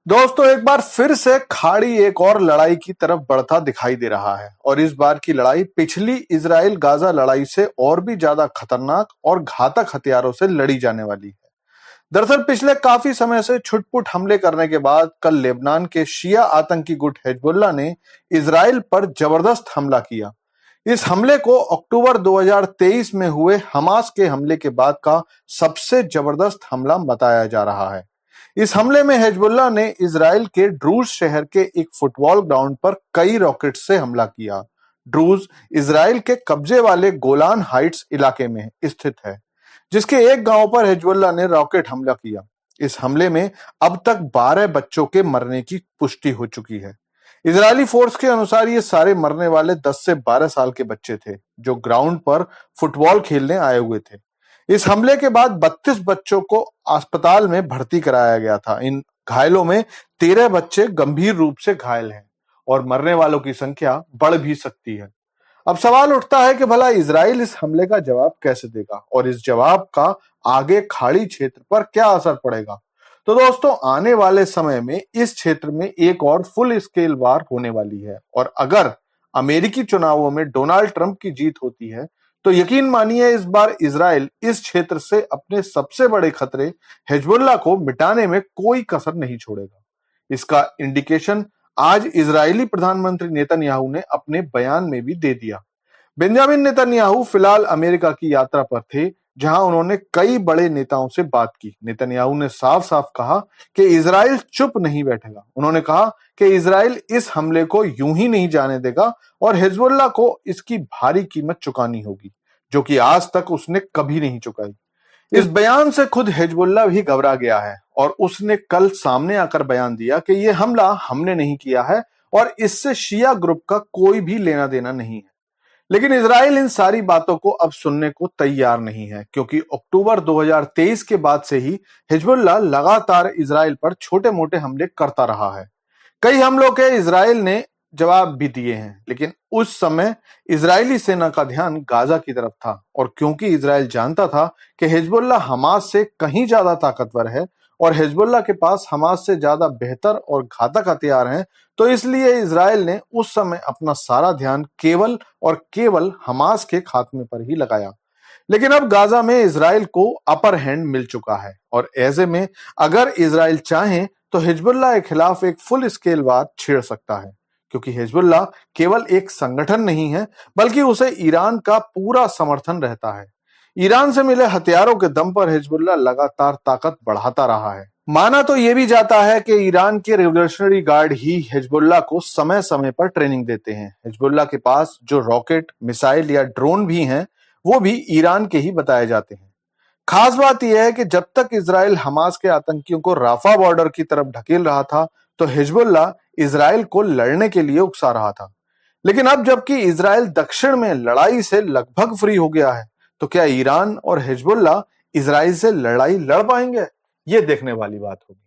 दोस्तों एक बार फिर से खाड़ी एक और लड़ाई की तरफ बढ़ता दिखाई दे रहा है और इस बार की लड़ाई पिछली इजराइल गाजा लड़ाई से और भी ज्यादा खतरनाक और घातक हथियारों से लड़ी जाने वाली है। दरअसल पिछले काफी समय से छुटपुट हमले करने के बाद कल लेबनान के शिया आतंकी गुट हिजबुल्लाह ने इजराइल पर जबरदस्त हमला किया। इस हमले को अक्टूबर 2023 में हुए हमास के हमले के बाद का सबसे जबरदस्त हमला बताया जा रहा है। इस हमले में हिजबुल्लाह ने इजराइल के ड्रूज शहर के एक फुटबॉल ग्राउंड पर कई रॉकेट से हमला किया। ड्रूज इजराइल के कब्जे वाले गोलान हाइट्स इलाके में स्थित है, जिसके एक गांव पर हिजबुल्लाह ने रॉकेट हमला किया। इस हमले में अब तक 12 बच्चों के मरने की पुष्टि हो चुकी है। इजरायली फोर्स के अनुसार ये सारे मरने वाले 10 से 12 साल के बच्चे थे, जो ग्राउंड पर फुटबॉल खेलने आए हुए थे। इस हमले के बाद 32 बच्चों को अस्पताल में भर्ती कराया गया था। इन घायलों में 13 बच्चे गंभीर रूप से घायल हैं और मरने वालों की संख्या बढ़ भी सकती है। अब सवाल उठता है कि भला इजराइल इस हमले का जवाब कैसे देगा और इस जवाब का आगे खाड़ी क्षेत्र पर क्या असर पड़ेगा। तो दोस्तों आने वाले समय में इस क्षेत्र में एक और फुल स्केल वार होने वाली है और अगर अमेरिकी चुनावों में डोनाल्ड ट्रंप की जीत होती है तो यकीन मानिए इस बार इजराइल इस क्षेत्र से अपने सबसे बड़े खतरे हिजबुल्लाह को मिटाने में कोई कसर नहीं छोड़ेगा। इसका इंडिकेशन आज इजरायली प्रधानमंत्री नेतन्याहू ने अपने बयान में भी दे दिया। बेंजामिन नेतन्याहू फिलहाल अमेरिका की यात्रा पर थे, जहां उन्होंने कई बड़े नेताओं से बात की। नेतन्याहू ने साफ-साफ कहा कि इजराइल चुप नहीं बैठेगा। उन्होंने कहा कि इजराइल इस हमले को यूं ही नहीं जाने देगा और हिजबुल्लाह को इसकी भारी कीमत चुकानी होगी, जो कि आज तक उसने कभी नहीं चुकाई। इस बयान से खुद हिजबुल्लाह भी घबरा गया है और उसने कल सामने आकर बयान दिया कि यह हमला हमने नहीं किया है और इससे शिया ग्रुप का कोई भी लेना देना नहीं है। लेकिन इजराइल इन सारी बातों को अब सुनने को तैयार नहीं है, क्योंकि अक्टूबर 2023 के बाद से ही हिजबुल्लाह लगातार इजराइल पर छोटे मोटे हमले करता रहा है। कई हमलों के इजराइल ने जवाब भी दिए हैं, लेकिन उस समय इजरायली सेना का ध्यान गाजा की तरफ था और क्योंकि इजराइल जानता था कि हिजबुल्लाह हमास से कहीं ज्यादा ताकतवर है और हिजबुल्लाह के पास हमास से ज्यादा बेहतर और घातक हथियार हैं, तो इसलिए इजराइल ने उस समय अपना सारा ध्यान केवल और केवल हमास के खात्मे पर ही लगाया। लेकिन अब गाजा में इजराइल को अपर हैंड मिल चुका है और ऐसे में अगर इजराइल चाहे तो हिजबुल्लाह के खिलाफ एक फुल स्केल वार छेड़ सकता है, क्योंकि हिजबुल्लाह केवल एक संगठन नहीं है, बल्कि उसे ईरान का पूरा समर्थन रहता है। ईरान से मिले हथियारों के दम पर हिजबुल्लाह लगातार ताकत बढ़ाता रहा है। माना तो यह भी जाता है कि ईरान के रिवोल्यूशनरी गार्ड ही हिजबुल्लाह को समय समय पर ट्रेनिंग देते हैं। हिजबुल्लाह के पास जो रॉकेट, मिसाइल या ड्रोन भी हैं, वो भी ईरान के ही बताए जाते हैं। खास बात यह है कि जब तक इजराइल हमास के आतंकियों को राफा बॉर्डर की तरफ ढकेल रहा था, तो हिजबुल्लाह इजराइल को लड़ने के लिए उकसा रहा था। लेकिन अब जबकि इजराइल दक्षिण में लड़ाई से लगभग फ्री हो गया है, तो क्या ईरान और हिजबुल्लाह इजराइल से लड़ाई लड़ पाएंगे? ये देखने वाली बात होगी।